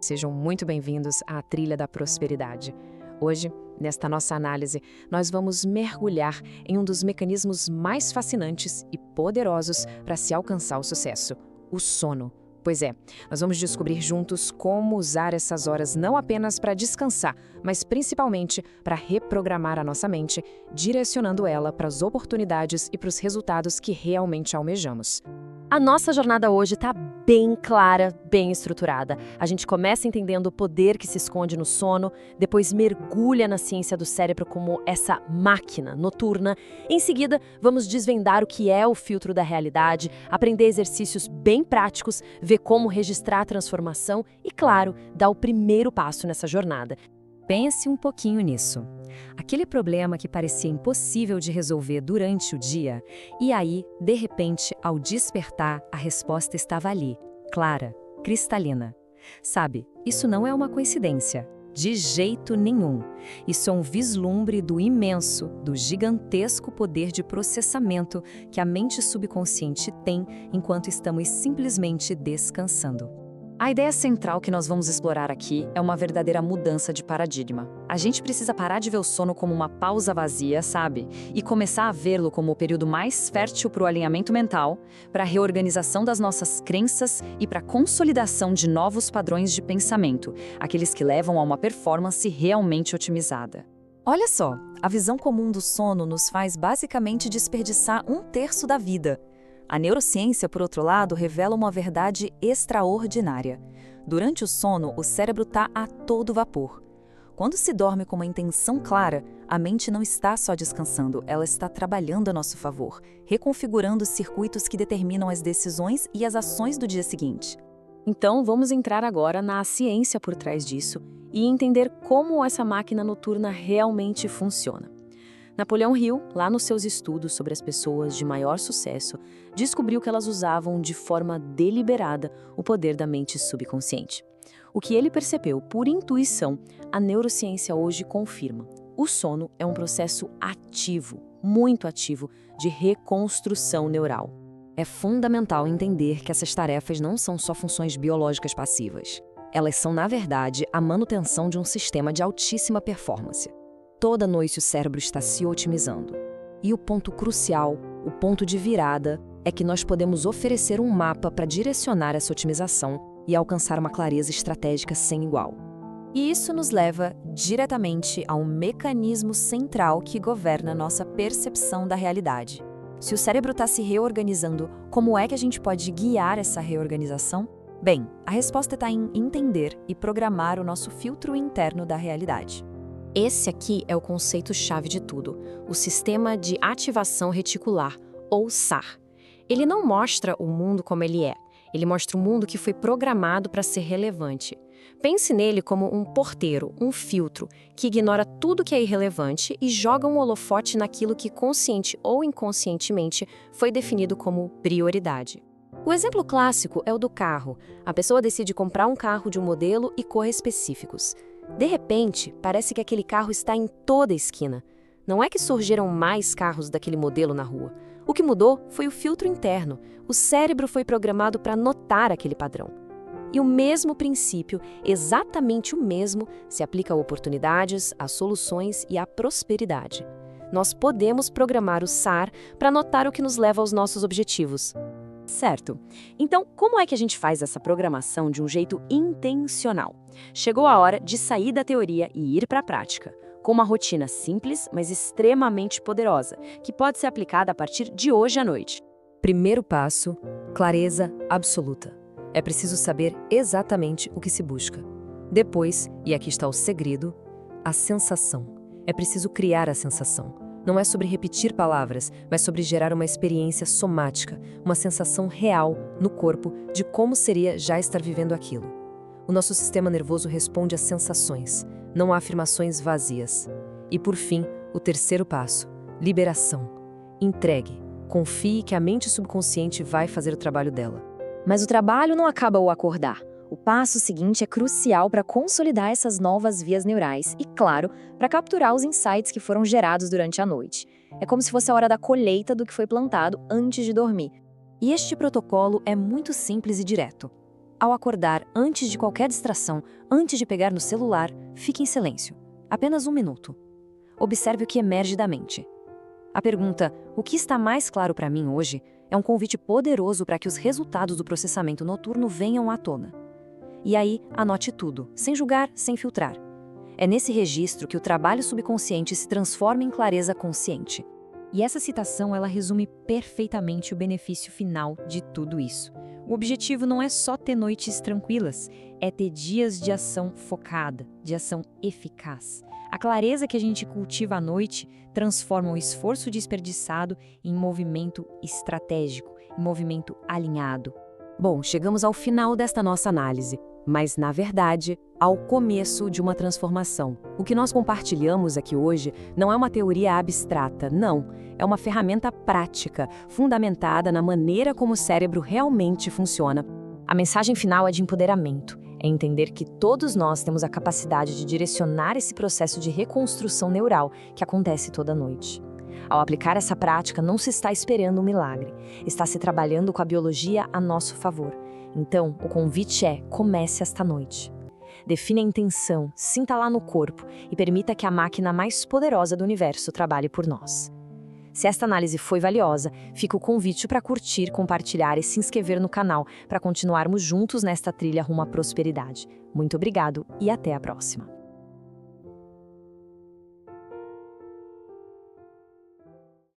Sejam muito bem-vindos à Trilha da Prosperidade. Hoje, nesta nossa análise, nós vamos mergulhar em um dos mecanismos mais fascinantes e poderosos para se alcançar o sucesso: o sono. Pois é, nós vamos descobrir juntos como usar essas horas não apenas para descansar, mas principalmente para reprogramar a nossa mente, direcionando ela para as oportunidades e para os resultados que realmente almejamos. A nossa jornada hoje está bem clara, bem estruturada. A gente começa entendendo o poder que se esconde no sono, depois mergulha na ciência do cérebro como essa máquina noturna. Em seguida, vamos desvendar o que é o filtro da realidade, aprender exercícios bem práticos, ver como registrar a transformação e, claro, dar o primeiro passo nessa jornada. Pense um pouquinho nisso. Aquele problema que parecia impossível de resolver durante o dia, e aí, de repente, ao despertar, a resposta estava ali, clara, cristalina. Sabe, isso não é uma coincidência. De jeito nenhum. Isso é um vislumbre do imenso, do gigantesco poder de processamento que a mente subconsciente tem enquanto estamos simplesmente descansando. A ideia central que nós vamos explorar aqui é uma verdadeira mudança de paradigma. A gente precisa parar de ver o sono como uma pausa vazia, sabe? E começar a vê-lo como o período mais fértil para o alinhamento mental, para a reorganização das nossas crenças e para a consolidação de novos padrões de pensamento, aqueles que levam a uma performance realmente otimizada. Olha só, a visão comum do sono nos faz basicamente desperdiçar 1/3 da vida. A neurociência, por outro lado, revela uma verdade extraordinária. Durante o sono, o cérebro está a todo vapor. Quando se dorme com uma intenção clara, a mente não está só descansando, ela está trabalhando a nosso favor, reconfigurando os circuitos que determinam as decisões e as ações do dia seguinte. Então, vamos entrar agora na ciência por trás disso e entender como essa máquina noturna realmente funciona. Napoleão Hill, lá nos seus estudos sobre as pessoas de maior sucesso, descobriu que elas usavam de forma deliberada o poder da mente subconsciente. O que ele percebeu por intuição, a neurociência hoje confirma. O sono é um processo ativo, muito ativo, de reconstrução neural. É fundamental entender que essas tarefas não são só funções biológicas passivas. Elas são, na verdade, a manutenção de um sistema de altíssima performance. Toda noite o cérebro está se otimizando. E o ponto crucial, o ponto de virada, é que nós podemos oferecer um mapa para direcionar essa otimização e alcançar uma clareza estratégica sem igual. E isso nos leva diretamente a um mecanismo central que governa nossa percepção da realidade. Se o cérebro está se reorganizando, como é que a gente pode guiar essa reorganização? Bem, a resposta está em entender e programar o nosso filtro interno da realidade. Esse aqui é o conceito-chave de tudo, o Sistema de Ativação Reticular, ou SAR. Ele não mostra o mundo como ele é, ele mostra o mundo que foi programado para ser relevante. Pense nele como um porteiro, um filtro, que ignora tudo que é irrelevante e joga um holofote naquilo que consciente ou inconscientemente foi definido como prioridade. O exemplo clássico é o do carro. A pessoa decide comprar um carro de um modelo e cor específicos. De repente, parece que aquele carro está em toda a esquina. Não é que surgiram mais carros daquele modelo na rua. O que mudou foi o filtro interno. O cérebro foi programado para notar aquele padrão. E o mesmo princípio, exatamente o mesmo, se aplica a oportunidades, a soluções e à prosperidade. Nós podemos programar o SAR para notar o que nos leva aos nossos objetivos. Certo. Então, como é que a gente faz essa programação de um jeito intencional? Chegou a hora de sair da teoria e ir para a prática, com uma rotina simples, mas extremamente poderosa, que pode ser aplicada a partir de hoje à noite. Primeiro passo: clareza absoluta. É preciso saber exatamente o que se busca. Depois, e aqui está o segredo, a sensação. É preciso criar a sensação. Não é sobre repetir palavras, mas sobre gerar uma experiência somática, uma sensação real no corpo de como seria já estar vivendo aquilo. O nosso sistema nervoso responde às sensações, não a afirmações vazias. E por fim, o terceiro passo: liberação. Entregue. Confie que a mente subconsciente vai fazer o trabalho dela. Mas o trabalho não acaba ao acordar. O passo seguinte é crucial para consolidar essas novas vias neurais e, claro, para capturar os insights que foram gerados durante a noite. É como se fosse a hora da colheita do que foi plantado antes de dormir. E este protocolo é muito simples e direto. Ao acordar, antes de qualquer distração, antes de pegar no celular, fique em silêncio. Apenas 1 minuto. Observe o que emerge da mente. A pergunta, o que está mais claro para mim hoje, é um convite poderoso para que os resultados do processamento noturno venham à tona. E aí, anote tudo, sem julgar, sem filtrar. É nesse registro que o trabalho subconsciente se transforma em clareza consciente. E essa citação, ela resume perfeitamente o benefício final de tudo isso. O objetivo não é só ter noites tranquilas, é ter dias de ação focada, de ação eficaz. A clareza que a gente cultiva à noite transforma o esforço desperdiçado em movimento estratégico, em movimento alinhado. Bom, chegamos ao final desta nossa análise, mas, na verdade, ao começo de uma transformação. O que nós compartilhamos aqui hoje não é uma teoria abstrata, não. É uma ferramenta prática, fundamentada na maneira como o cérebro realmente funciona. A mensagem final é de empoderamento. É entender que todos nós temos a capacidade de direcionar esse processo de reconstrução neural que acontece toda noite. Ao aplicar essa prática, não se está esperando um milagre, está se trabalhando com a biologia a nosso favor. Então, o convite é: comece esta noite. Define a intenção, sinta lá no corpo e permita que a máquina mais poderosa do universo trabalhe por nós. Se esta análise foi valiosa, fica o convite para curtir, compartilhar e se inscrever no canal para continuarmos juntos nesta trilha rumo à prosperidade. Muito obrigado e até a próxima!